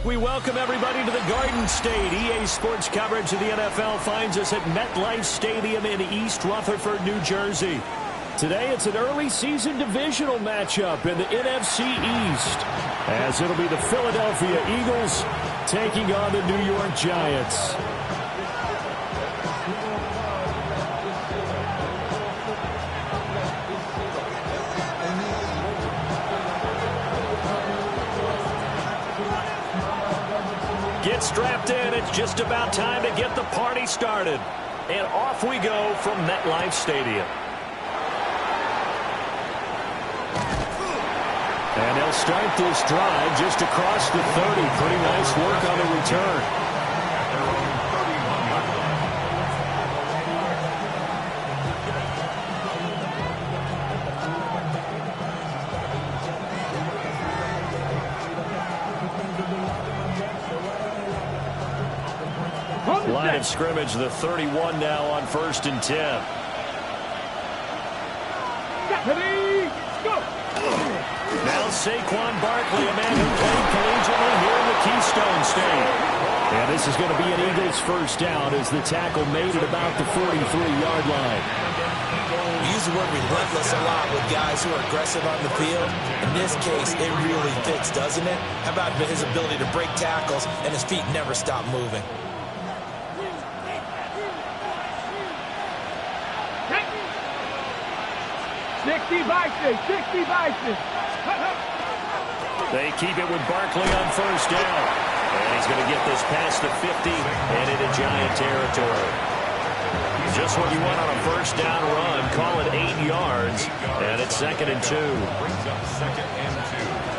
We welcome everybody to the Garden State. EA Sports coverage of the NFL finds us at MetLife Stadium in East Rutherford, New Jersey. Today it's an early season divisional matchup in the NFC East, as it'll be the Philadelphia Eagles taking on the New York Giants. Get strapped in. It's just about time to get the party started. And off we go from MetLife Stadium. And they'll start this drive just across the 30. Pretty nice work on the return. Line of scrimmage, the 31 now on 1st and 10. Now Saquon Barkley, a man who played collegiately here in the Keystone State. And this is going to be an Eagles first down as the tackle made it about the 43-yard line. We use the word relentless a lot with guys who are aggressive on the field. In this case, it really fits, doesn't it? How about his ability to break tackles and his feet never stop moving? They keep it with Barkley on first down. And he's going to get this past the 50 and into Giant territory. Just what you want on a first down run. Call it 8 yards. And it's 2nd and 2. Brings up 2nd and 2.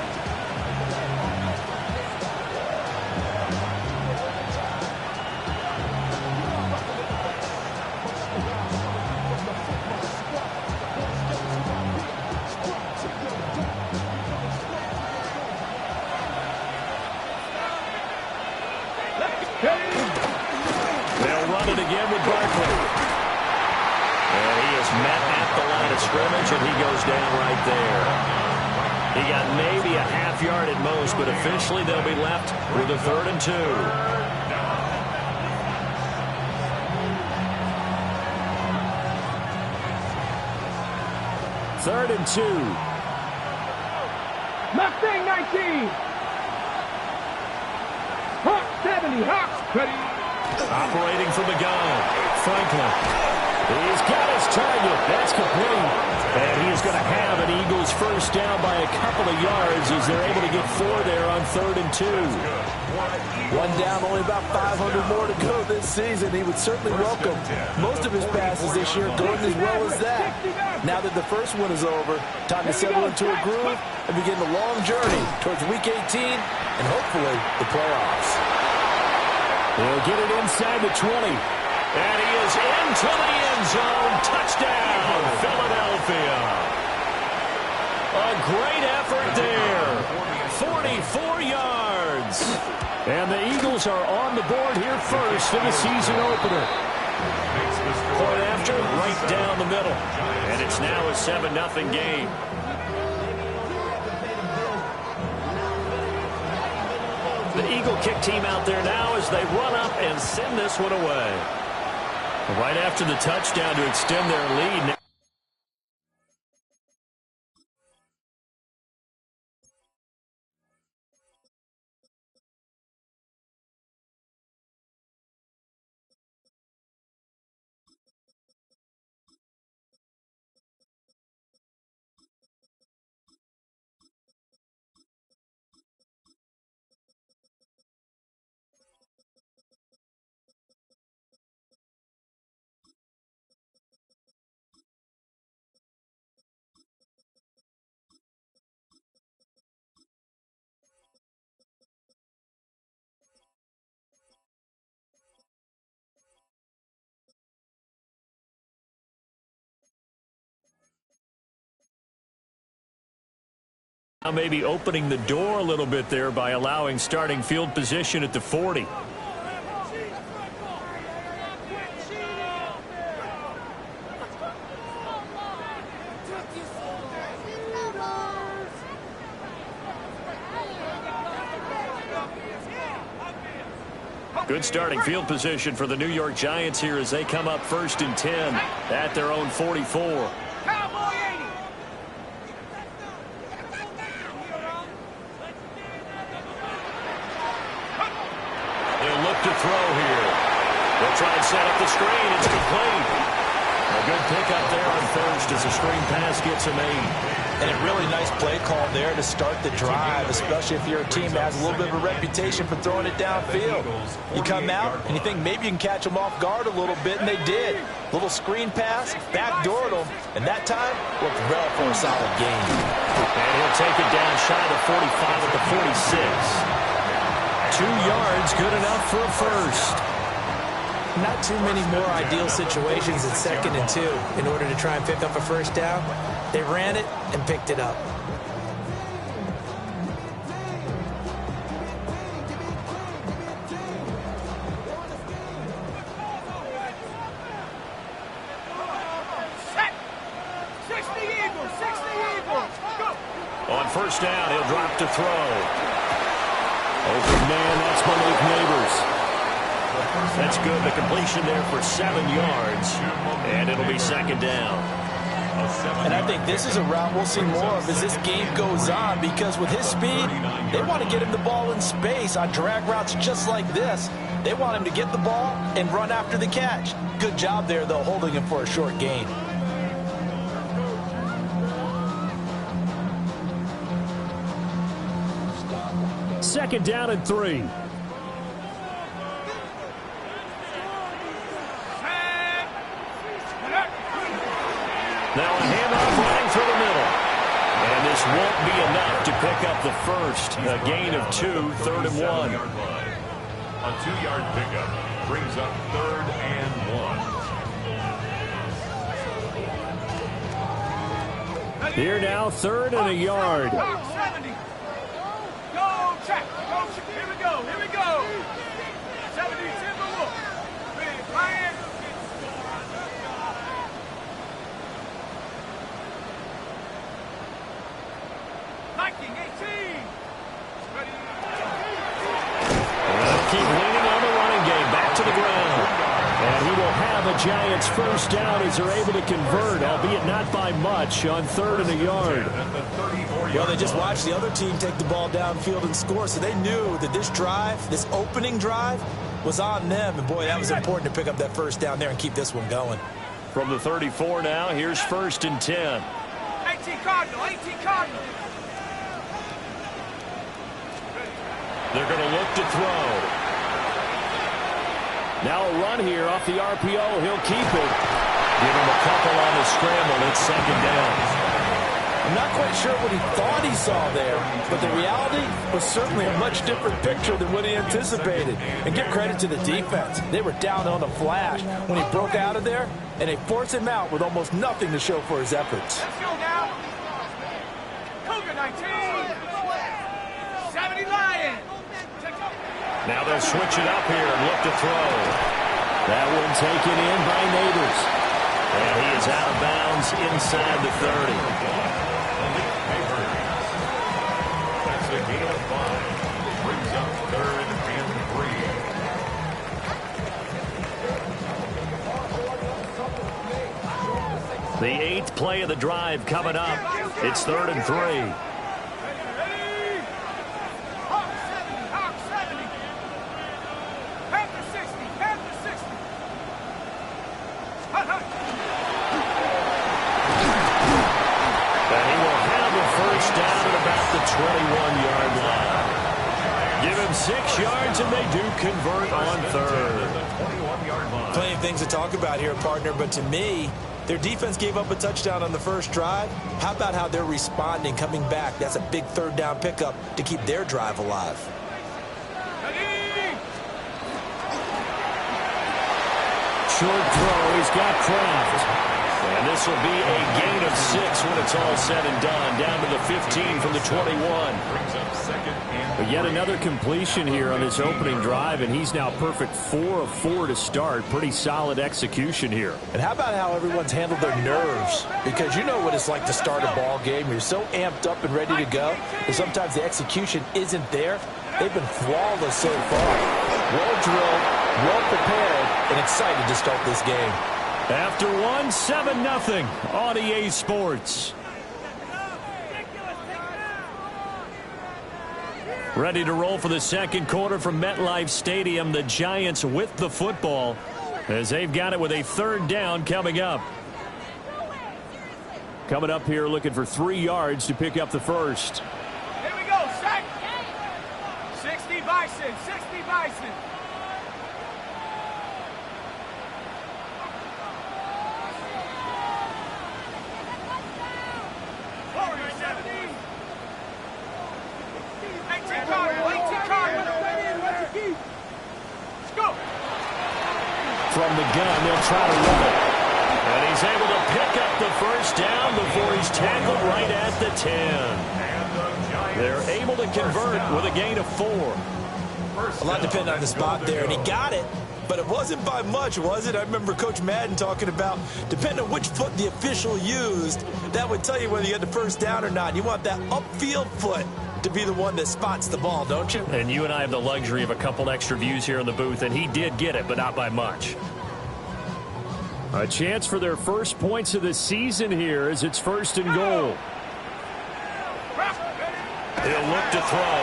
They'll run it again with Barkley. And he is met at the line of scrimmage, and he goes down right there. He got maybe a half yard at most, but officially they'll be left with a 3rd and 2. Third and 2. Mustang 19. Hawk 70. Hawks ready. Operating from the gun, Franklin. He's got his target. That's complete. And he is going to have an Eagles first down by a couple of yards as they're able to get 4 there on 3rd and 2. One down, only about 500 more to go this season. He would certainly welcome most of his passes this year going as well as that. Now that the first one is over, time to settle into a groove and begin the long journey towards Week 18 and hopefully the playoffs. He'll get it inside the 20. And he is into the end zone. Touchdown, Philadelphia. A great effort there. 44 yards. And the Eagles are on the board here first in the season opener. Point after, right down the middle. And it's now a 7-0 game. The Eagle kick team out there now as they run up and send this one away. Right after the touchdown to extend their lead. Now maybe opening the door a little bit there by allowing starting field position at the 40. Good starting field position for the New York Giants here as they come up 1st and 10 at their own 44. They'll look to throw here. They'll try and set up the screen. It's complete. A good pickup there on first as the screen pass gets a made. And a really nice play call there to start the drive, especially if you're a team that has a little bit of a reputation for throwing it downfield. You come out and you think maybe you can catch them off guard a little bit, and they did. Little screen pass, backdoored them, and that time worked well for a solid gain. And he'll take it down shy of the 45 at the 46. 2 yards, good enough for a first. Not too many more ideal situations at 2nd and 2 in order to try and pick up a first down. They ran it and picked it up. On first down, he'll drop to throw. Open man, that's Malik Neighbors. That's good. The completion there for 7 yards. And it'll be 2nd down. And I think this is a route we'll see more of as this game goes on, because with his speed, they want to get him the ball in space on drag routes just like this. They want him to get the ball and run after the catch. Good job there, though, holding him for a short gain. Second down and 3. Now a handoff running through the middle. And this won't be enough to pick up the first. A gain of 2, 3rd and 1. A 2-yard pickup brings up 3rd and 1. Here now, 3rd and a yard. Go, check. Here we go. 70, Timberwolves. Big Lion. 19, 18. Keep leaning on the running game. Back to the ground. And he will have a Giants first down as they're able to convert, albeit not by much, on 3rd and a yard. Well, they just watched the other team take the ball downfield and score, so they knew that this drive, this opening drive, was on them. And, boy, that was important to pick up that first down there and keep this one going. From the 34 now, here's 1st and 10. 18 Cardinal. They're going to look to throw. Now a run here off the RPO. He'll keep it. Give him a couple on the scramble. It's 2nd down. I'm not quite sure what he thought he saw there, but the reality was certainly a much different picture than what he anticipated. And give credit to the defense. They were down on a flash when he broke out of there, and they forced him out with almost nothing to show for his efforts. Let's go now. Cougar 19. 70 Lion. Now they'll switch it up here and look to throw. That one taken in by Neighbors. And he is out of bounds inside the 30. That's a gain of 5. Brings up 3rd and 3. The 8th play of the drive coming up. It's 3rd and 3. And he will have a first down at about the 21-yard line. Give him 6 yards, and they do convert on 3rd. Plenty of things to talk about here, partner, but to me, their defense gave up a touchdown on the first drive. How about how they're responding, coming back? That's a big 3rd down pickup to keep their drive alive. Short throw. He's got Kraft. And this will be a gain of 6 when it's all said and done. Down to the 15 from the 21. Brings up 2nd and But yet another completion here on this opening drive, and he's now perfect 4 of 4 to start. Pretty solid execution here. And how about how everyone's handled their nerves? Because you know what it's like to start a ball game. You're so amped up and ready to go, and sometimes the execution isn't there. They've been flawless so far. Well drilled, well prepared, and excited to start this game. After one, 7-0 on EA Sports. Ready to roll for the second quarter from MetLife Stadium. The Giants with the football as they've got it with a third down coming up. Coming up here looking for 3 yards to pick up the first. Here we go, sack. 60 Bison, 60 Bison. From the gun, they'll try to run it. And he's able to pick up the first down before he's tackled right at the 10. They're able to convert with a gain of 4. A lot depended on the spot there, and he got it. But it wasn't by much, was it? I remember Coach Madden talking about, depending on which foot the official used, that would tell you whether you had the first down or not. You want that upfield foot to be the one that spots the ball, don't you? And you and I have the luxury of a couple extra views here in the booth, and he did get it, but not by much. A chance for their first points of the season here as it's 1st and goal. He'll look to throw.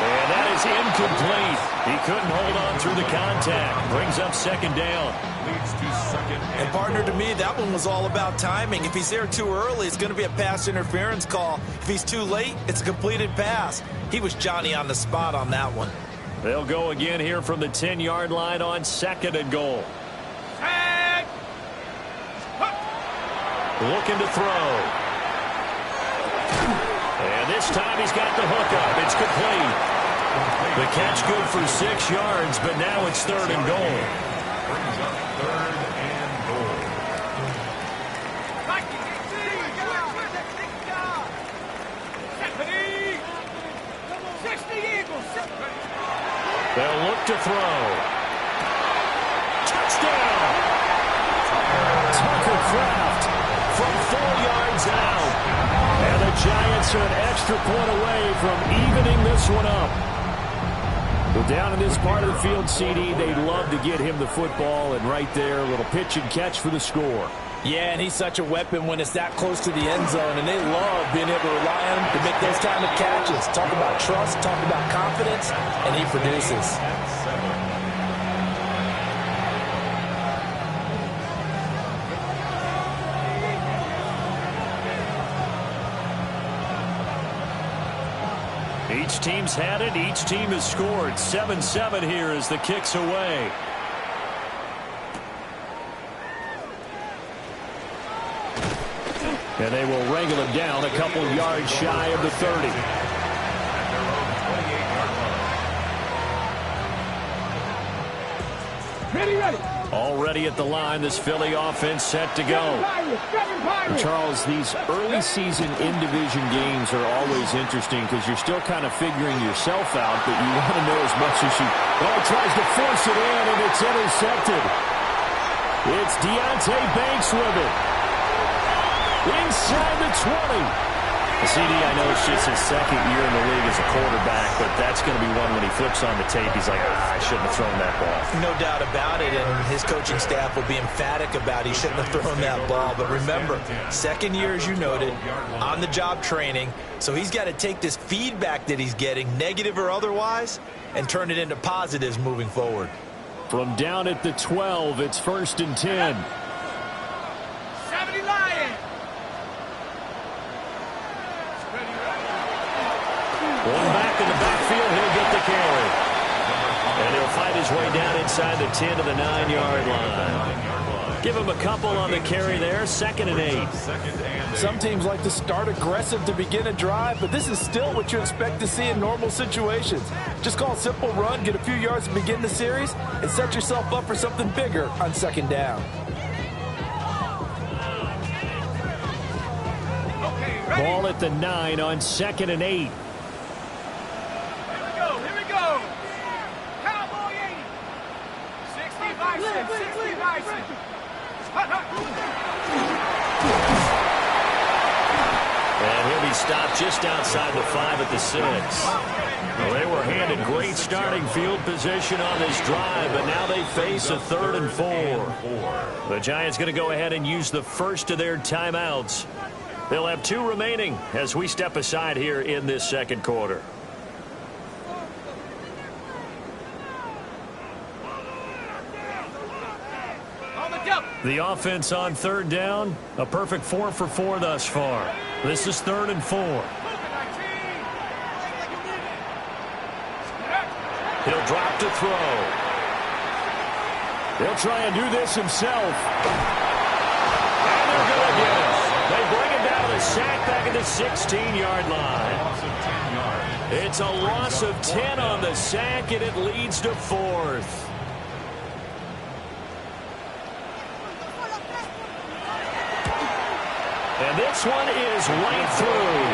And that is incomplete. He couldn't hold on through the contact. Brings up 2nd down. Leads to 2nd. And partner, to me, that one was all about timing. If he's there too early, it's going to be a pass interference call. If he's too late, it's a completed pass. He was Johnny on the spot on that one. They'll go again here from the 10-yard line on 2nd and goal. Looking to throw. And this time he's got the hook up. It's complete. The catch good for 6 yards, but now it's 3rd and goal. Brings up 3rd and goal. They'll look to throw. Touchdown! Tucker Kraft from 4 yards out. And the Giants are an extra point away from evening this one up. Well, down in this part of the field, CD, they'd love to get him the football, and right there, a little pitch and catch for the score. Yeah, and he's such a weapon when it's that close to the end zone, and they love being able to rely on him to make those kind of catches. Talk about trust, talk about confidence, and he produces. Each team's had it. Each team has scored. 7-7 here as the kick's away. And they will wrangle him down a couple yards shy of the 30. Ready. Already at the line, this Philly offense set to go. And Charles, these early season in-division games are always interesting because you're still kind of figuring yourself out, but you want to know as much as you... Oh, tries to force it in, and it's intercepted. It's Deontay Banks with it. Inside the 20. CD, I know it's just his 2nd year in the league as a quarterback, but that's going to be one when he flips on the tape, he's like, I shouldn't have thrown that ball. No doubt about it, and his coaching staff will be emphatic about he shouldn't have thrown that ball. But remember, 2nd year, as you noted, on-the-job training, so he's got to take this feedback that he's getting, negative or otherwise, and turn it into positives moving forward. From down at the 12, it's 1st and 10. 70 Lions. One back in the backfield, he'll get the carry. And he'll fight his way down inside the 10 to the 9-yard line. Give him a couple on the carry there, 2nd and 8. Some teams like to start aggressive to begin a drive, but this is still what you expect to see in normal situations. Just call a simple run, get a few yards to begin the series, and set yourself up for something bigger on 2nd down. Ball at the 9 on 2nd and 8. Here we go. Cowboy 80. 60 Bison, 60 Bison. And he'll be stopped just outside the 5 at the 6. Well, they were handed great starting field position on this drive, but now they face a 3rd and 4. The Giants going to go ahead and use the first of their timeouts. They'll have 2 remaining as we step aside here in this second quarter. The offense on 3rd down, a perfect 4 for 4 thus far. This is 3rd and 4. He'll drop to throw. He'll try and do this himself. And they're going to get it. They bring him down to the sack back at the 16-yard line. It's a loss of 10 on the sack, and it leads to 4th. And this one is right through.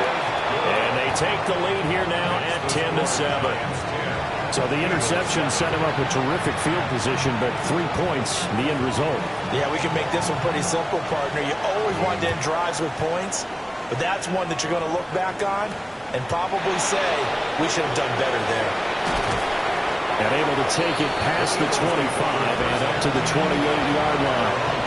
And they take the lead here now at 10-7. So the interception set him up with terrific field position, but 3 points, the end result. Yeah, we can make this one pretty simple, partner. You always want to end drives with points, but that's one that you're going to look back on and probably say, we should have done better there. And able to take it past the 25 and up to the 28-yard line.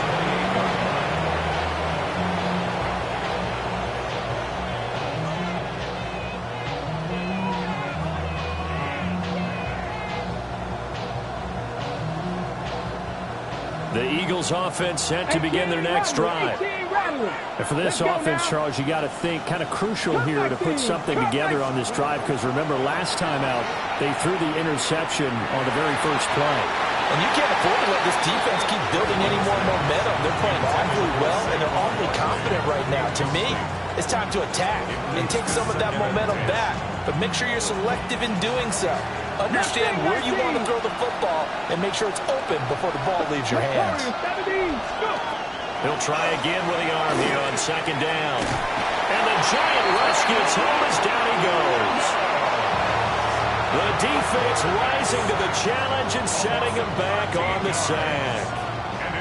The Eagles offense set to begin their next drive. And for this offense, Charles, you got to think kind of crucial here to put something together on this drive, because remember last time out they threw the interception on the very first play. And you can't afford to let this defense keep building any more momentum. They're playing awfully well, and they're awfully confident right now. To me, it's time to attack and take some of that momentum back, but make sure you're selective in doing so. Understand where you want to throw the football and make sure it's open before the ball leaves your hands. He'll try again with the arm here on 2nd down. And the Giant rush gets home as down he goes. The defense rising to the challenge and setting him back on the sack.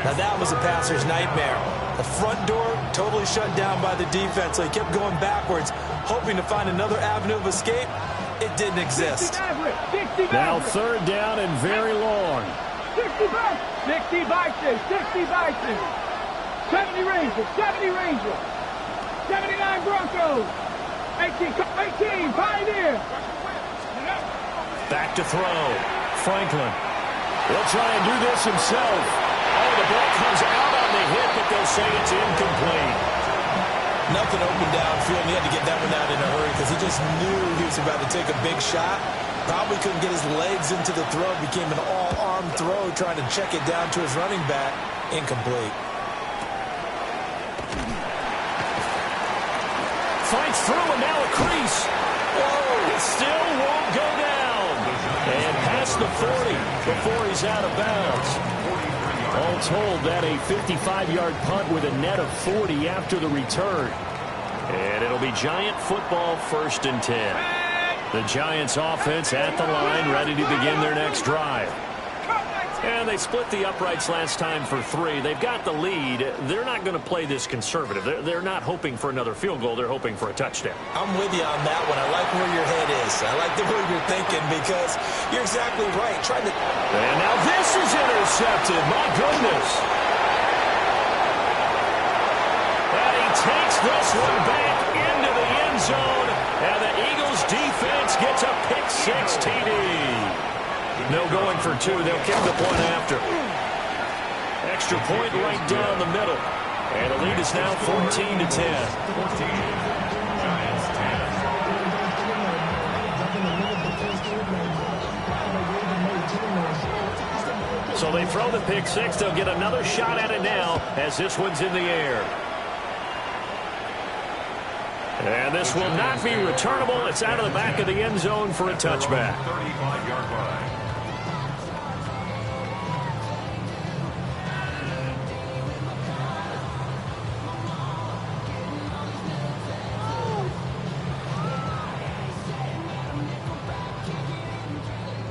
Now that was a passer's nightmare. The front door totally shut down by the defense, so he kept going backwards, hoping to find another avenue of escape. It didn't exist. Now 3rd down and very long. 60 Bison, 60 Bison. 70 Rangers, 70 Rangers. 79 Broncos. 18 Pioneer. Back to throw. Franklin. He'll try and do this himself. Oh, the ball comes out on the hit, but they'll say it's incomplete. Nothing open downfield, and he had to get that one out in a hurry because he just knew he was about to take a big shot. Probably couldn't get his legs into the throw. Became an all-arm throw trying to check it down to his running back. Incomplete. Fights through, and now a crease. Whoa, it still won't go down. And past the 40 before he's out of bounds. All told, that a 55-yard punt with a net of 40 after the return. And it'll be Giant football, 1st and 10. The Giants offense at the line, ready to begin their next drive. And they split the uprights last time for 3. They've got the lead. They're not going to play this conservative. They're not hoping for another field goal. They're hoping for a touchdown. I'm with you on that one. I like where your head is. I like the way you're thinking because you're exactly right. And now this is intercepted. My goodness. And he takes this one back into the end zone. And the Eagles defense gets a pick-6 TD. No going for 2. They'll kick the point after. Extra point right down the middle. And the lead is now 14-10. 14. Giants 10. So they throw the pick-6. They'll get another shot at it now as this one's in the air. And this will not be returnable. It's out of the back of the end zone for a touchback. 35-yard line.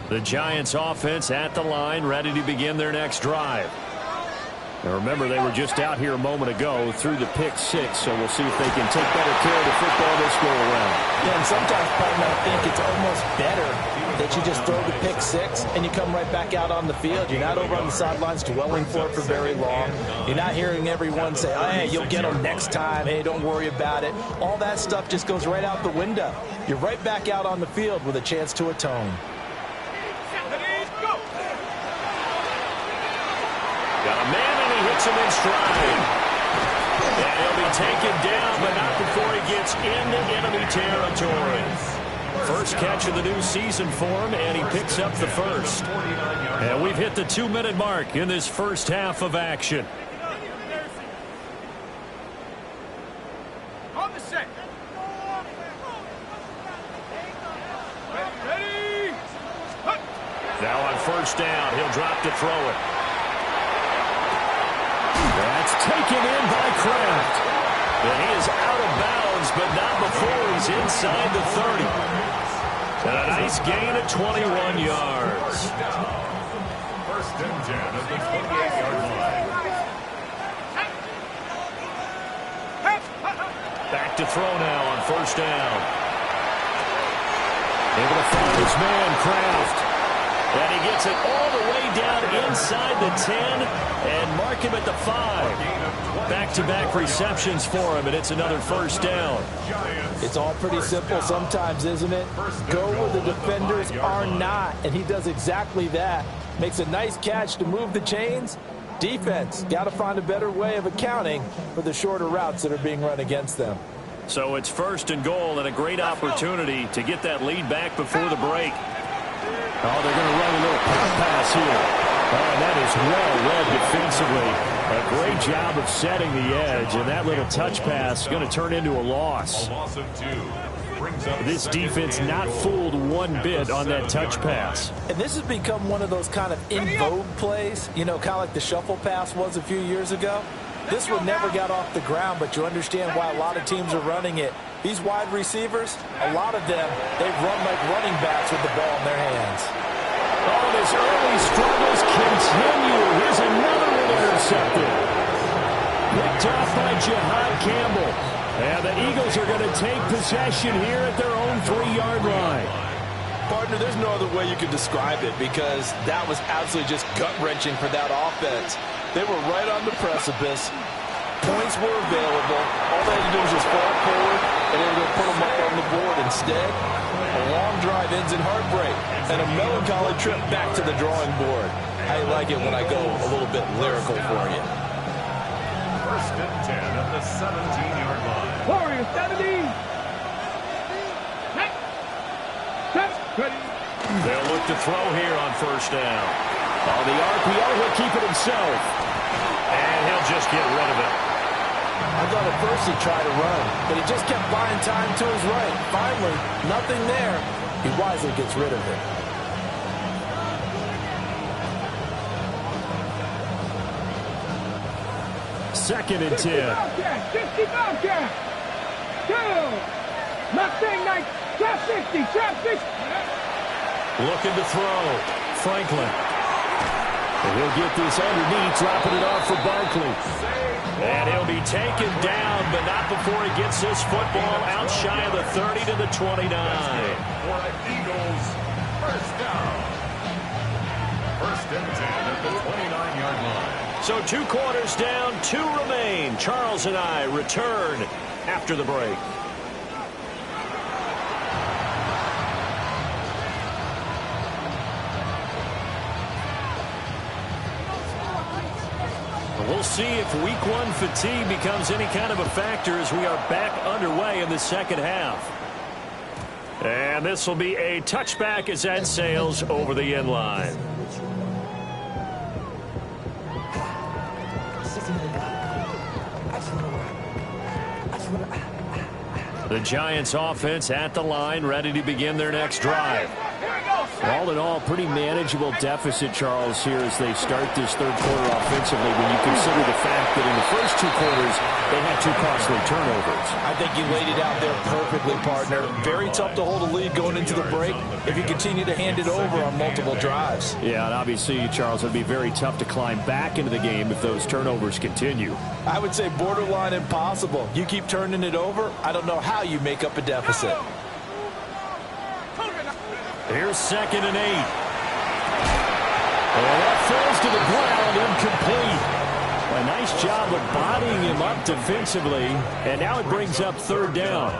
The Giants offense at the line, ready to begin their next drive. And remember, they were just out here a moment ago through the pick six, so we'll see if they can take better care of the football this go around. Yeah, and sometimes, partner, I think it's almost better that you just throw the pick six and you come right back out on the field. You're not over on the sidelines dwelling for it for very long. You're not hearing everyone say, oh, hey, you'll get them next time. Hey, don't worry about it. All that stuff just goes right out the window. You're right back out on the field with a chance to atone. Got a man, and he hits him in stride. And he'll be taken down, but not before he gets into enemy territory. First catch of the new season for him, and he picks up the first. And we've hit the 2-minute mark in this first half of action. On the set. Ready. Now on first down, he'll drop to throw it. That's taken in by Kraft. And he is out of bounds, but not before he's inside the 30. And a nice gain of 21 yards. First and 10 at the 28-yard line. Back to throw now on first down. Able to find his man, Kraft. And he gets it all the way down inside the 10 and mark him at the 5. Back-to-back receptions for him, and it's another first down. It's all pretty simple sometimes, isn't it? Go where the defenders are not, and he does exactly that. Makes a nice catch to move the chains. Defense, got to find a better way of accounting for the shorter routes that are being run against them. So it's first and goal and a great opportunity to get that lead back before the break. Oh, they're going to run a little pop pass here. Oh, and that is well read defensively. A great job of setting the edge, and that little touch pass is going to turn into a loss. A loss of 2. This defense not fooled one bit on that touch pass. And this has become one of those kind of in vogue plays, you know, kind of like the shuffle pass was a few years ago. This one never got off the ground, but you understand why a lot of teams are running it. These wide receivers, a lot of them, they've run like running backs with the ball in their hands. Oh, his early struggles continue. Here's another one intercepted. Picked off by Jihad Campbell. And the Eagles are going to take possession here at their own 3-yard line. Partner, there's no other way you could describe it because that was absolutely just gut-wrenching for that offense. They were right on the precipice. Points were available. All they had to do was just fall forward, and they were going to put them up on the board. Instead, a long drive ends in heartbreak and a melancholy trip back to the drawing board. I like it when I go a little bit lyrical for you. First and 10 at the 17-yard line. Warrior 70. They'll look to throw here on first down. On the RPO, he'll keep it himself. And he'll just get rid of it. I thought at first he'd try to run, but he just kept buying time to his right. Finally, nothing there. He wisely gets rid of it. Second and 10. 50 Bobcat. 2. Mustang Knight. Trap 60. Trap 60. Looking to throw. Franklin. And he'll get this underneath, dropping it off for Barkley. And he'll be taken down, but not before he gets this football out shy of the 30 to the 29. For the Eagles, first down. First and 10 at the 29-yard line. So 2 quarters down, 2 remain. Charles and I return after the break. We'll see if week 1 fatigue becomes any kind of a factor as we are back underway in the second half. And this will be a touchback as that sails over the end line. The Giants offense at the line, ready to begin their next drive. Here we go. All in all, pretty manageable deficit, Charles, here as they start this third quarter offensively when you consider the fact that in the first two quarters they had two costly turnovers. I think you laid it out there perfectly, partner. Very tough to hold a lead going into the break if you continue to hand it over on multiple drives. Yeah, and obviously, Charles, it would be very tough to climb back into the game if those turnovers continue. I would say borderline impossible. You keep turning it over, I don't know how you make up a deficit. Here's 2nd and 8. And that falls to the ground, incomplete. A nice job of bodying him up defensively, and now it brings up 3rd down.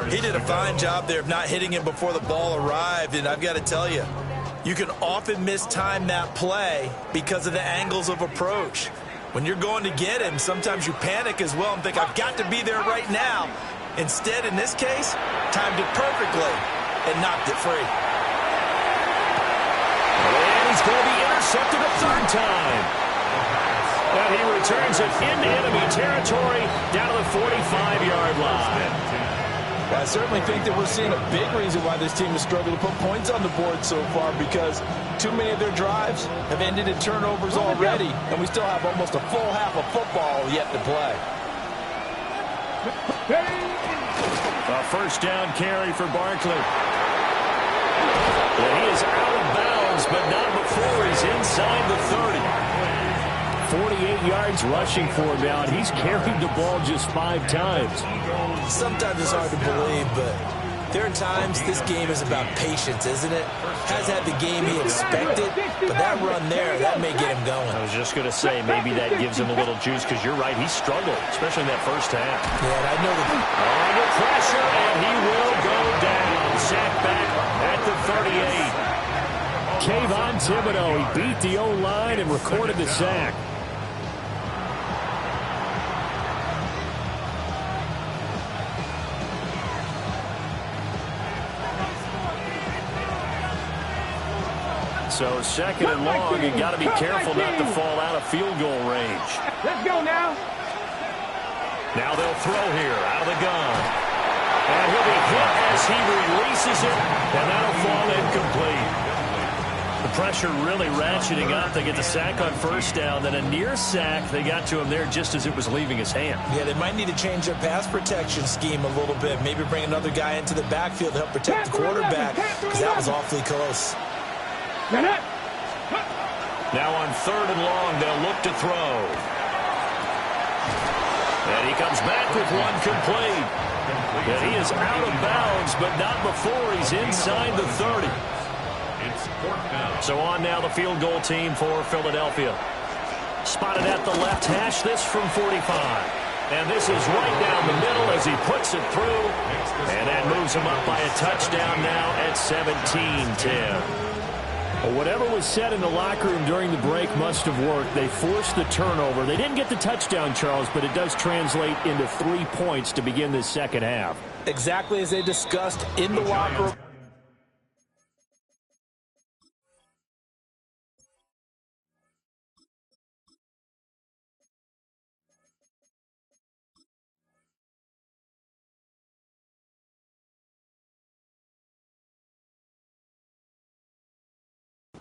He did a fine job there of not hitting him before the ball arrived, and I've got to tell you, you can often mistime that play because of the angles of approach. When you're going to get him, sometimes you panic as well and think, I've got to be there right now. Instead, in this case, timed it perfectly and knocked it free. And he's going to be intercepted a 3rd time. And he returns it into enemy territory down to the 45-yard line. Well, I certainly think that we're seeing a big reason why this team has struggled to put points on the board so far, because too many of their drives have ended in turnovers already, and we still have almost a full half of football yet to play. A 1st down carry for Barkley. And he is out of bounds, but not before he's inside the 30. 48 yards rushing for him now, and he's carried the ball just 5 times. Sometimes it's hard to believe, but there are times this game is about patience, isn't it? Has had the game he expected, but that run there, that may get him going. I was just going to say, maybe that gives him a little juice, because you're right, he struggled, especially in that first half. Yeah, and I know that. Under pressure, and he will go down. Sacked back at the 38. Kayvon Thibodeau, he beat the O-line and recorded the sack. So 2nd and long, you got to be careful not to fall out of field goal range. Let's go now. Now they'll throw here out of the gun. And he'll be hit as he releases it, and that'll fall incomplete. The pressure really ratcheting up. They get the sack on 1st down, then a near sack. They got to him there just as it was leaving his hand. Yeah, they might need to change their pass protection scheme a little bit. Maybe bring another guy into the backfield to help protect the quarterback, because that was awfully close. Now on 3rd and long, they'll look to throw. And he comes back with one complete. And he is out of bounds, but not before he's inside the 30. So on now the field goal team for Philadelphia. Spotted at the left hash, this from 45. And this is right down the middle as he puts it through. And that moves him up by a touchdown now at 17-10. Well, whatever was said in the locker room during the break must have worked. They forced the turnover. They didn't get the touchdown, Charles, but it does translate into 3 points to begin this second half. Exactly as they discussed in the locker room.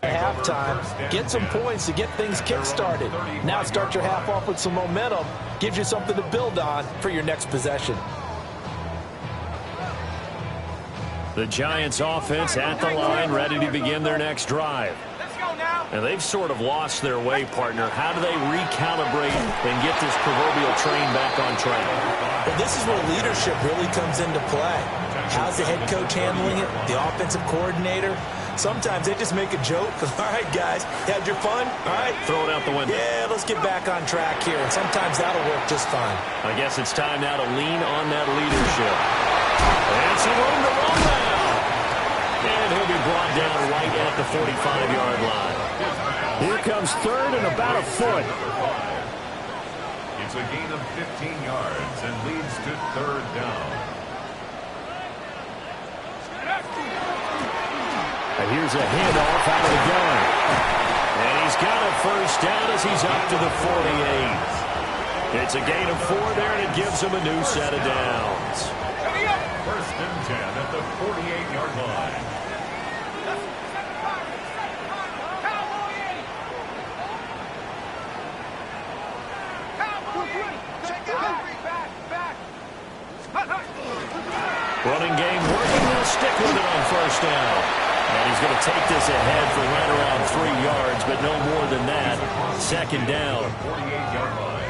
Halftime, get some points to get things kick-started. Now start your half off with some momentum. Gives you something to build on for your next possession. The Giants offense at the line, ready to begin their next drive. Let's go now. And they've sort of lost their way, partner. How do they recalibrate and get this proverbial train back on track? Well, this is where leadership really comes into play. How's the head coach handling it? The offensive coordinator? Sometimes they just make a joke. All right, guys, had your fun? All right. Throw it out the window. Yeah, let's get back on track here. And sometimes that'll work just fine. I guess it's time now to lean on that leadership. And some room to run now. And he'll be brought down right at the 45-yard line. Here comes 3rd and about a foot. It's a gain of 15 yards and leads to 3rd down. And here's a handoff out of the gun. And he's got a 1st down as he's up to the 48. It's a gain of 4 there, and it gives him a new set of downs. 1st and 10 at the 48-yard line. Running game working. Will stick with it on first down. And he's going to take this ahead for right around 3 yards, but no more than that. Second down.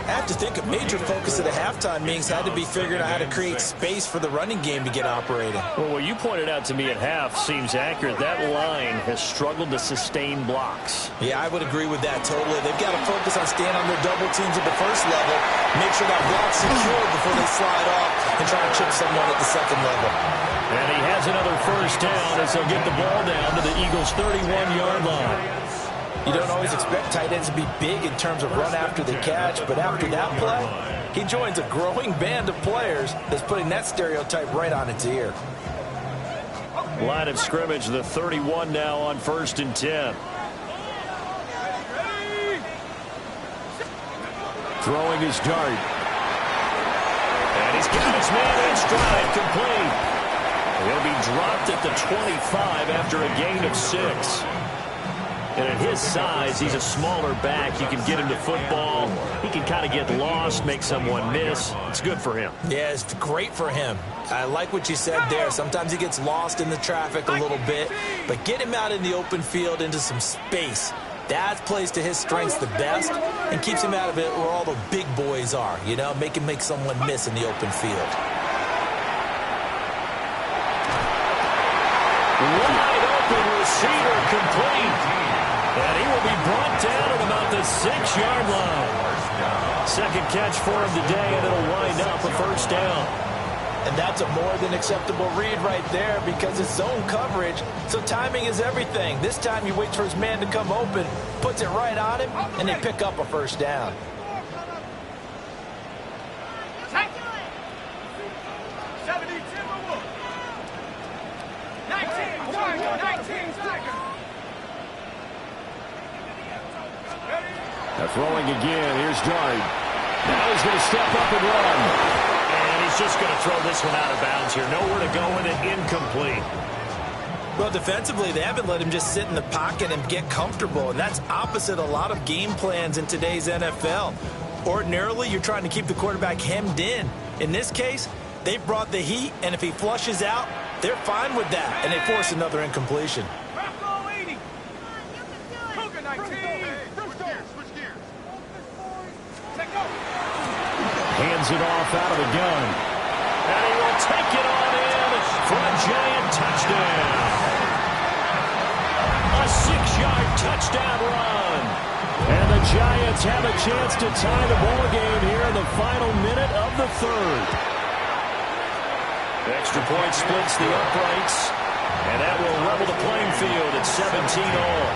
I have to think a major focus of the halftime meetings had to be figuring out how to create space for the running game to get operating. Well, what you pointed out to me at half seems accurate. That line has struggled to sustain blocks. Yeah, I would agree with that totally. They've got to focus on staying on their double teams at the first level, make sure that block's secure before they slide off and try to chip someone at the second level. And he has another first down as they'll get the ball down to the Eagles' 31-yard line. You don't always expect tight ends to be big in terms of run after the catch, but after that play, he joins a growing band of players that's putting that stereotype right on its ear. Line of scrimmage, the 31 now on 1st and 10. Throwing his dart. And he's got his man in stride, complete. He'll be dropped at the 25 after a gain of 6. And at his size, he's a smaller back. You can get him to football. He can kind of get lost, make someone miss. It's good for him. Yeah, it's great for him. I like what you said there. Sometimes he gets lost in the traffic a little bit. But get him out in the open field into some space. That plays to his strengths the best and keeps him out of it where all the big boys are. You know, make him make someone miss in the open field. Wide open receiver complete. And he will be brought down at about the 6-yard line. Second catch for him today, and it'll wind up a first down. And that's a more than acceptable read right there because it's zone coverage, so timing is everything. This time he waits for his man to come open, puts it right on him, and they pick up a first down. They're throwing again. Here's Dart. Now he's going to step up and run. And he's just going to throw this one out of bounds here. Nowhere to go with it. Incomplete. Well, defensively, they haven't let him just sit in the pocket and get comfortable, and that's opposite a lot of game plans in today's NFL. Ordinarily, you're trying to keep the quarterback hemmed in. In this case, they brought the heat, and if he flushes out, they're fine with that, and they force another incompletion. Hands it off out of the gun. And he will take it on in for a giant touchdown. A 6-yard touchdown run. And the Giants have a chance to tie the ball game here in the final minute of the third. Extra point splits the uprights. And that will level the playing field at 17-all.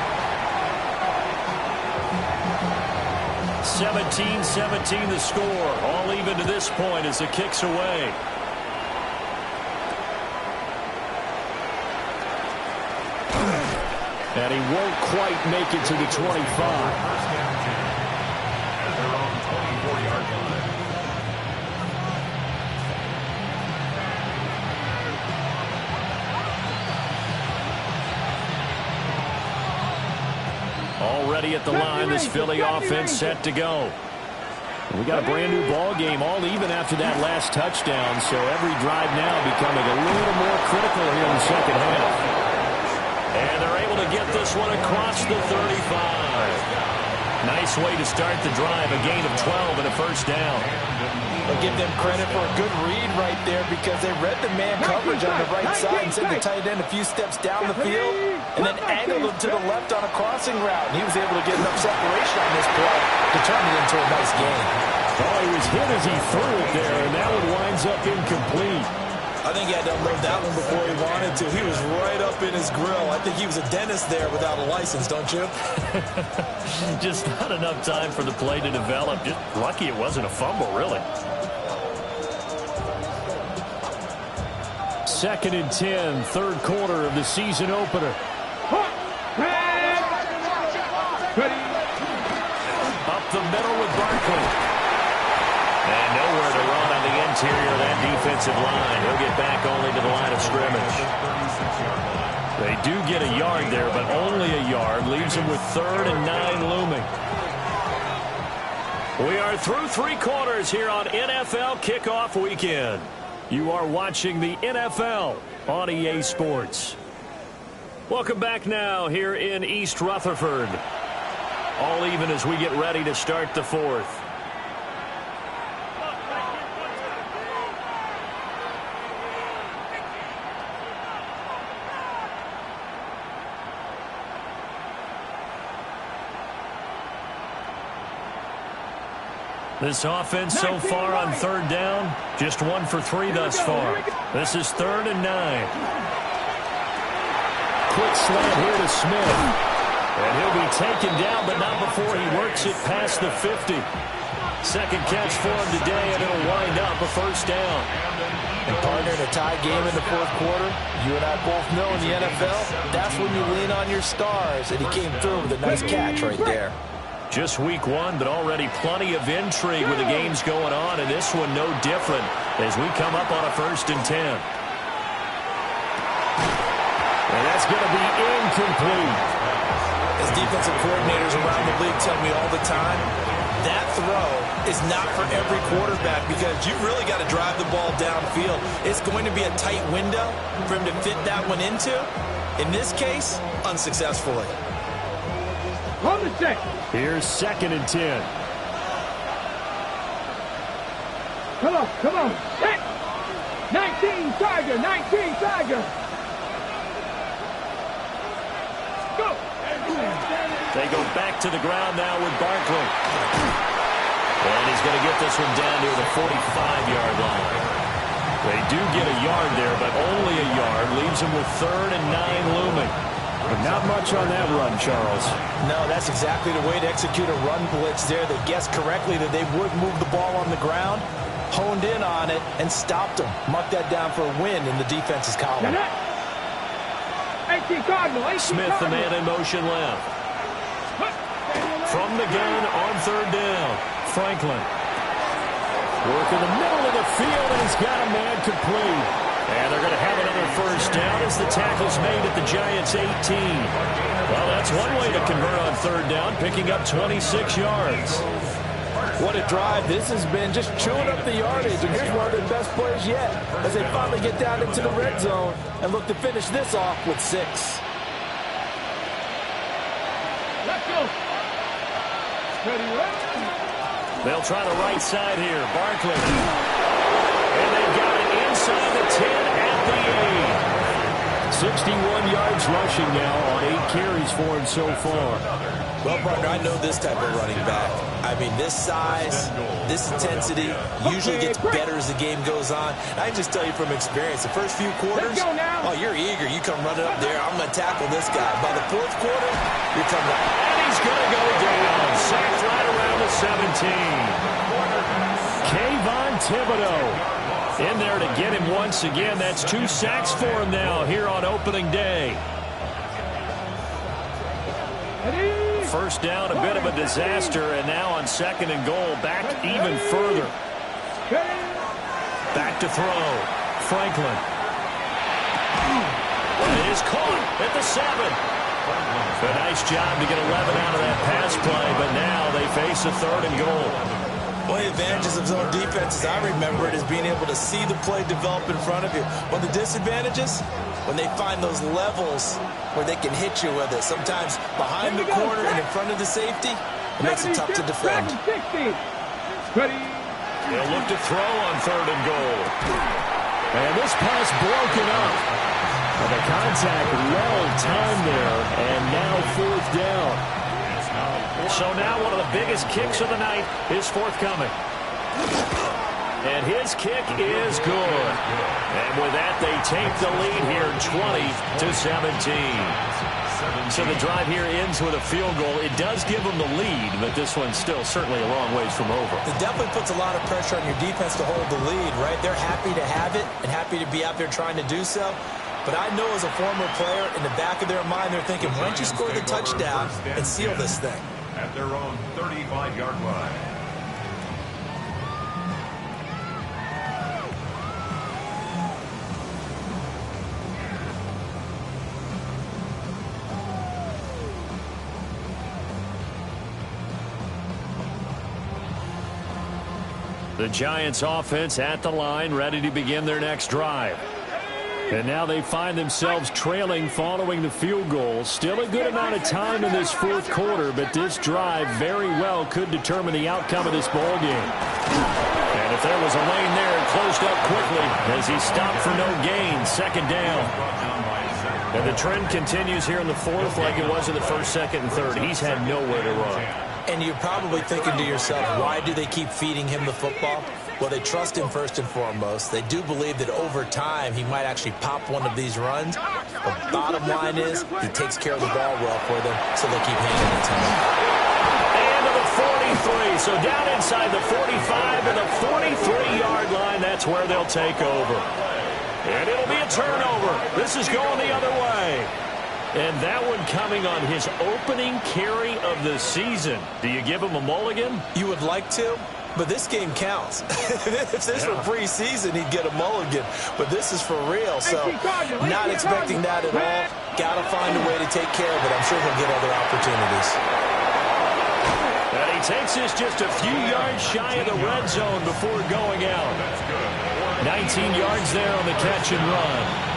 17-17 the score. All even to this point as the kick's away. And he won't quite make it to the 25. Already at the line, this Philly offense set to go. We got a brand new ball game, all even after that last touchdown, so every drive now becoming a little more critical here in the second half. And they're able to get this one across the 35. Nice way to start the drive, a gain of 12 and a first down. I'll give them credit for a good read right there because they read the man coverage on the right side and sent the tight end a few steps down the field and then angled him to the left on a crossing route. And he was able to get enough separation on this play to turn it into a nice gain. Oh, he was hit as he threw it there, and that one winds up incomplete. I think he had to unload that one before he wanted to. He was right up in his grill. I think he was a dentist there without a license, don't you? Just not enough time for the play to develop. Just lucky it wasn't a fumble, really. 2nd and 10, third quarter of the season opener. Up the middle with Barkley. And nowhere to run on the interior of that defensive line. He'll get back only to the line of scrimmage. They do get a yard there, but only a yard. Leaves them with 3rd and 9 looming. We are through 3 quarters here on NFL Kickoff Weekend. You are watching the NFL on EA Sports. Welcome back now here in East Rutherford. All even as we get ready to start the fourth. This offense so far on third down, just 1 for 3 thus far. This is 3rd and 9. Quick slant here to Smith. And he'll be taken down, but not before he works it past the 50. Second catch for him today, and it'll wind up a first down. And partner, in a tie game in the fourth quarter, you and I both know in the NFL, that's when you lean on your stars, and he came through with a nice catch right there. Just week 1, but already plenty of intrigue with the games going on, and this one no different as we come up on a 1st and 10. And that's going to be incomplete. As defensive coordinators around the league tell me all the time, that throw is not for every quarterback because you've really got to drive the ball downfield. It's going to be a tight window for him to fit that one into. In this case, unsuccessfully. Here's 2nd and 10. Come on. 19 Tiger. Go. They go back to the ground now with Barkley. And he's going to get this one down near the 45-yard line. They do get a yard there, but only a yard. Leaves him with 3rd and 9 looming. But not much on that run, Charles. No, that's exactly the way to execute a run blitz there. They guessed correctly that they would move the ball on the ground, honed in on it, and stopped them. Mark that down for a win in the defense's column. Smith, the man in motion left. From the gun on 3rd down, Franklin. Work in the middle of the field, and he's got a man complete. And they're going to have another first down as the tackle's made at the Giants' 18. Well, that's one way to convert on 3rd down, picking up 26 yards. What a drive this has been, just chewing up the yardage. And here's one of their best plays yet as they finally get down into the red zone and look to finish this off with 6. Let's go. They'll try the right side here. Barkley. And they've got it inside the 10 at the 8. 61 yards rushing now on 8 carries for him so far. Well, partner, I know this type of running back. I mean, this size, this intensity usually gets better as the game goes on. I can just tell you from experience, the first few quarters, oh, you're eager. You come running up there. I'm going to tackle this guy. By the 4th quarter, you're coming up. And he's going to go down. Sacked right around the 17. Kayvon Thibodeau in there to get him once again. That's 2 sacks for him now here on opening day. First down, a bit of a disaster, and now on 2nd and goal, back even further. Back to throw. Franklin. It is caught at the 7. A nice job to get 11 out of that pass play, but now they face a 3rd and goal. One of the advantages of zone defense, as I remember it, is being able to see the play develop in front of you. One of the disadvantages, when they find those levels where they can hit you with it. Sometimes behind the corner and in front of the safety, it makes it tough to defend. They'll look to throw on 3rd and goal. And this pass broken up. But the contact well timed there, and now 4th down. So now one of the biggest kicks of the night is forthcoming. And his kick is good. And with that, they take the lead here 20-17. So the drive here ends with a field goal. It does give them the lead, but this one's still certainly a long ways from over. It definitely puts a lot of pressure on your defense to hold the lead, right? They're happy to have it and happy to be out there trying to do so. But I know as a former player, in the back of their mind, they're thinking, why don't you score the touchdown and seal this thing? At their own 35-yard line. The Giants offense at the line, ready to begin their next drive. And now they find themselves trailing following the field goal. Still a good amount of time in this fourth quarter, but this drive very well could determine the outcome of this ball game. And if there was a lane there, it closed up quickly as he stopped for no gain. Second down. And the trend continues here in the fourth like it was in the first, second, and third. He's had nowhere to run. And you're probably thinking to yourself, why do they keep feeding him the football? Well, they trust him first and foremost. They do believe that over time he might actually pop one of these runs. The bottom line is he takes care of the ball well for them, so they keep handing it to him. And to the 43. So down inside the 45 and the 43-yard line. That's where they'll take over. And it'll be a turnover. This is going the other way. And that one coming on his opening carry of the season. Do you give him a mulligan? You would like to, but this game counts. If this were preseason, he'd get a mulligan. But this is for real, so not expecting that at all. Got to find a way to take care of it. I'm sure he'll get other opportunities. And he takes this just a few yards shy of the red zone before going out. 19 yards there on the catch and run.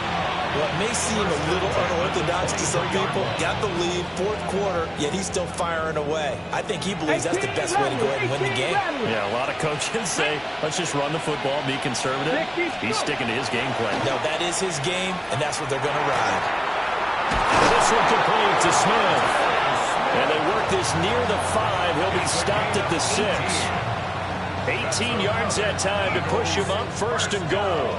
Well, it may seem a little unorthodox to some people. Got the lead, fourth quarter, yet he's still firing away. I think he believes that's the best way to go ahead and win the game. Yeah, a lot of coaches say, let's just run the football, be conservative. He's sticking to his game plan. No, that is his game, and that's what they're going to ride. This one complete to Smith. And they work this near the 5. He'll be stopped at the 6. 18 yards that time to push him up first and goal.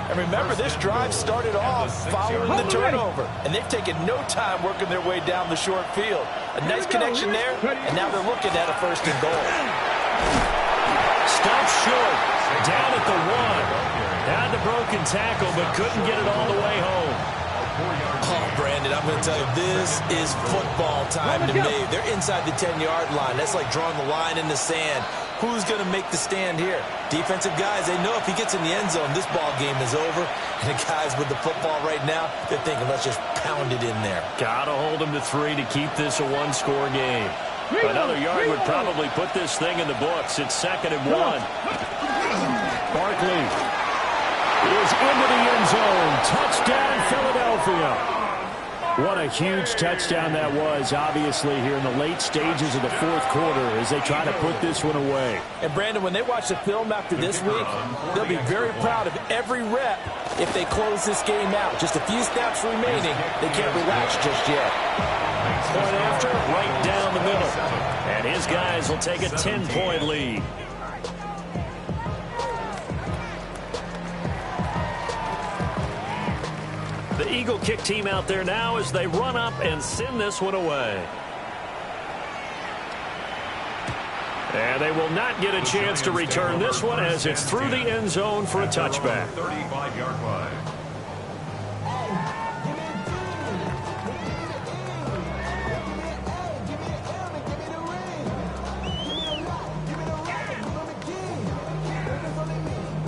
And remember, this drive started off following the turnover. And they've taken no time working their way down the short field. A nice connection there, and now they're looking at a first and goal. Stopped short, down at the 1. Had the broken tackle, but couldn't get it all the way home. Oh, Brandon, I'm going to tell you, this is football time to me. They're inside the 10-yard line. That's like drawing the line in the sand. Who's going to make the stand here? Defensive guys, they know if he gets in the end zone, this ball game is over. And the guys with the football right now, they're thinking, let's just pound it in there. Got to hold him to 3 to keep this a one-score game. Another yard would probably put this thing in the books. It's 2nd and 1. Barkley is into the end zone. Touchdown, Philadelphia. What a huge touchdown that was, obviously, here in the late stages of the fourth quarter as they try to put this one away. And, Brandon, when they watch the film after this week, they'll be very proud of every rep if they close this game out. Just a few snaps remaining. They can't relax just yet. Point after, right down the middle. And his guys will take a 10-point lead. The Eagle kick team out there now as they run up and send this one away. And they will not get a chance to return this one as it's through the end zone for a touchback. 35-yard line.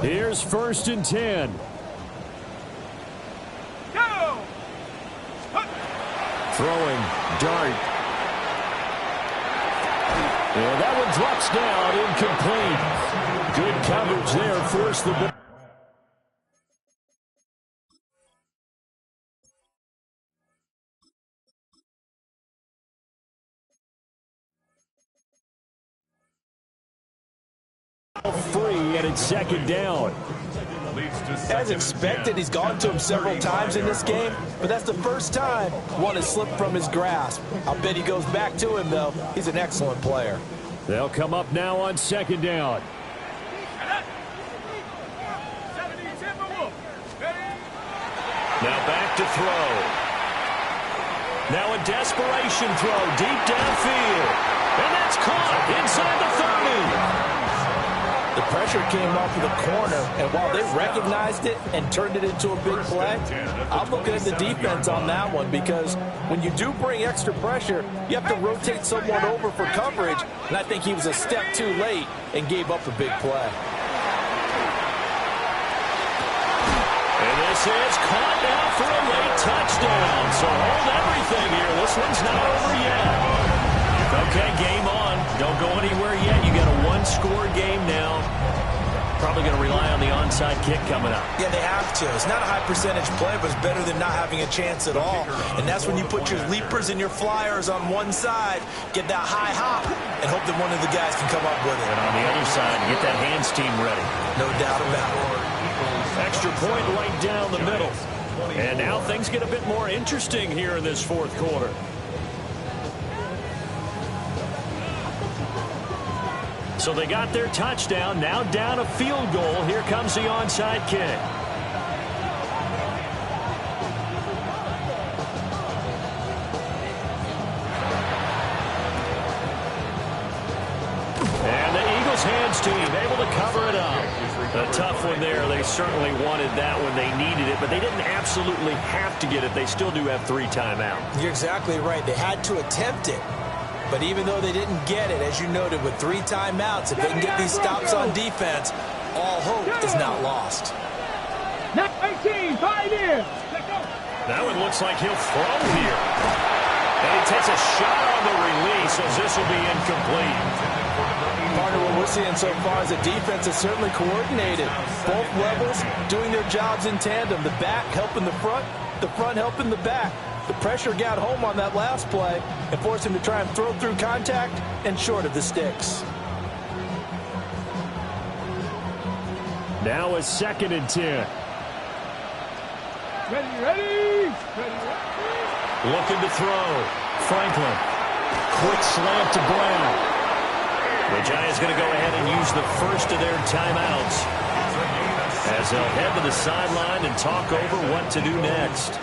Here's 1st and 10. Throwing dart. And that one drops down, incomplete. Good coverage there, forced the ball. Free, and it's 2nd down. As expected, he's gone to him several times in this game, but that's the first time one has slipped from his grasp. I'll bet he goes back to him, though. He's an excellent player. They'll come up now on 2nd down. Now back to throw. Now a desperation throw deep downfield. And that's caught inside the 30. The pressure came off of the corner, and while they recognized it and turned it into a big play, I'm looking at the defense on that one because when you do bring extra pressure, you have to rotate someone over for coverage, and I think he was a step too late and gave up a big play. And this is caught now for a late touchdown. So hold everything here. This one's not over yet. Okay, game on. Don't go anywhere yet. You got a one-score game now. probably going to rely on the onside kick coming up. Yeah, they have to. It's not a high percentage play, but it's better than not having a chance at all. And that's when you put your leapers and your flyers on one side, get that high hop, and hope that one of the guys can come up with it. And on the other side, get that hands team ready. No doubt about it. Extra point right down the middle. And now things get a bit more interesting here in this fourth quarter. So they got their touchdown, now down a field goal. Here comes the onside kick. And the Eagles hands team able to cover it up. A tough one there. They certainly wanted that when they needed it, but they didn't absolutely have to get it. They still do have 3 timeouts. You're exactly right. They had to attempt it. But even though they didn't get it, as you noted, with 3 timeouts, if they can get these stops on defense, all hope is not lost. 18, 5 in. That one looks like he'll throw here. And he takes a shot on the release, as this will be incomplete. Partner, what we're seeing so far is the defense is certainly coordinated. Both levels doing their jobs in tandem. The back helping the front helping the back. The pressure got home on that last play and forced him to try and throw through contact and short of the sticks. Now a 2nd and 10. Ready. Looking to throw. Franklin. Quick slant to Brown. The Giants going to go ahead and use the first of their timeouts as they'll head to the sideline and talk over what to do next.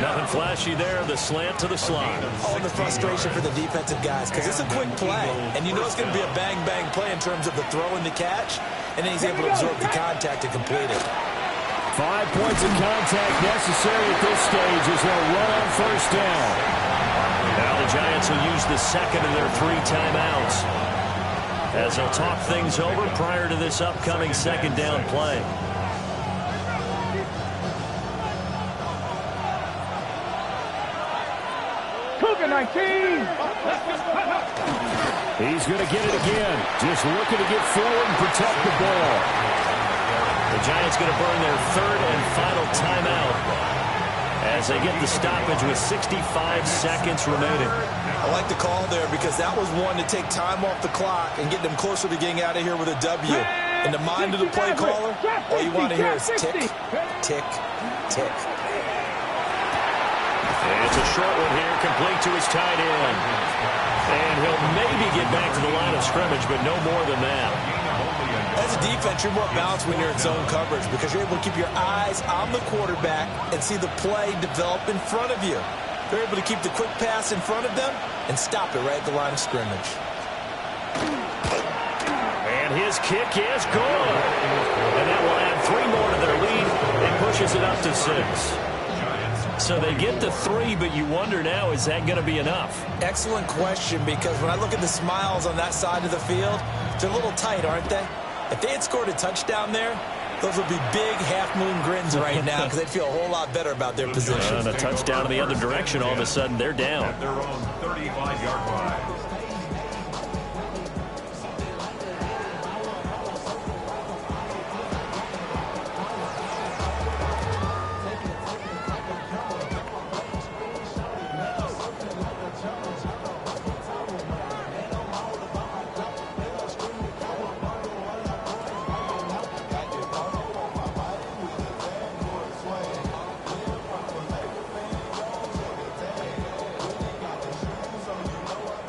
Nothing flashy there. The slant to the slot. All the frustration for the defensive guys because it's a quick play. And you know it's going to be a bang-bang play in terms of the throw and the catch. And then he's able to absorb the contact to complete it. 5 points of contact necessary at this stage as they'll run on first down. Now the Giants will use the second of their 3 timeouts as they'll talk things over prior to this upcoming second down play. Cougar 19. He's going to get it again. Just looking to get forward and protect the ball. The Giants going to burn their 3rd and final timeout as they get the stoppage with 65 seconds remaining. I like the call there because that was one to take time off the clock and get them closer to getting out of here with a W. In the mind of the play caller, all you want to hear is tick, tick, tick. And it's a short one here, complete to his tight end. And he'll maybe get back to the line of scrimmage, but no more than that. As a defense, you're more balanced when you're in zone coverage because you're able to keep your eyes on the quarterback and see the play develop in front of you. They're able to keep the quick pass in front of them and stop it right at the line of scrimmage. And his kick is good. And that will add 3 more to their lead and pushes it up to 6. So they get to 3, but you wonder now, is that going to be enough? Excellent question, because when I look at the smiles on that side of the field, they're a little tight, aren't they? If they had scored a touchdown there, those would be big half-moon grins right now because they'd feel a whole lot better about their position. And a touchdown in the other direction, all of a sudden they're down. At their own 35-yard line.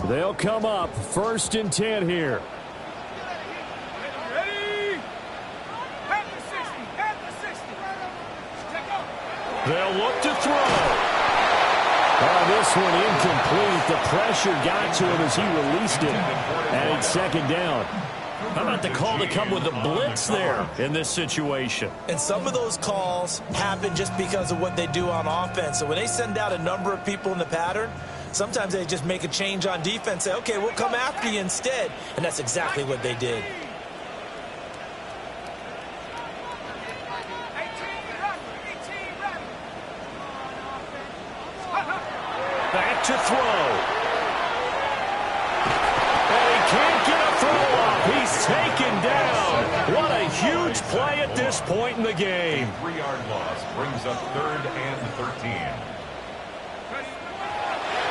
They'll come up 1st and 10 here. Ready. At the 60. Check out. They'll look to throw. Oh, this one incomplete. The pressure got to him as he released it. And it's 2nd down. How about the call to come with the blitz there in this situation? And some of those calls happen just because of what they do on offense. So when they send out a number of people in the pattern, sometimes they just make a change on defense, say, okay, we'll come after you instead. And that's exactly what they did. Back to throw. And he can't get a throw off. He's taken down. What a huge point in the game. A 3-yard loss brings up 3rd and 13.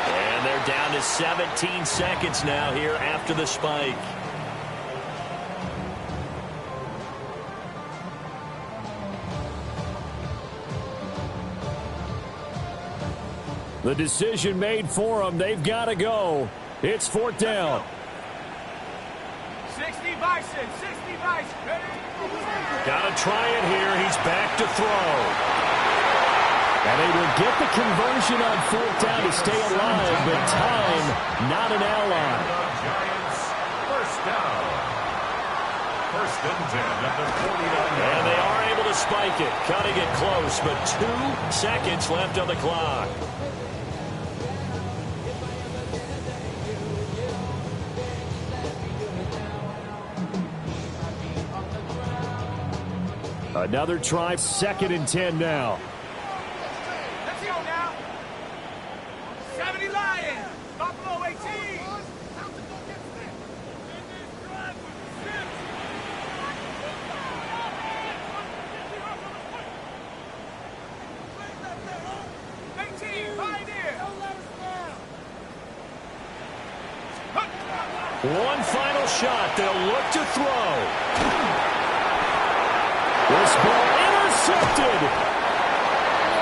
And they're down to 17 seconds now here after the spike. The decision made for them. They've got to go. It's 4th down. 60 Bison, 60 Bison. Got to try it here. He's back to throw. And they will get the conversion on 4th down to stay alive, but time not an ally. Giants, 1st down. 1st and 10 at the 49. And they are able to spike it. Cutting it close, but 2 seconds left on the clock. Another try, 2nd and 10 now. Let's go now. 70 Lions. Buffalo 18. One final shot. They'll look to throw. This ball intercepted.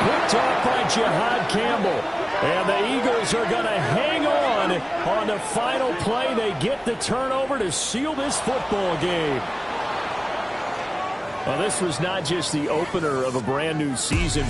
Picked off by Jihad Campbell. And the Eagles are going to hang on the final play. They get the turnover to seal this football game. Well, this was not just the opener of a brand new season.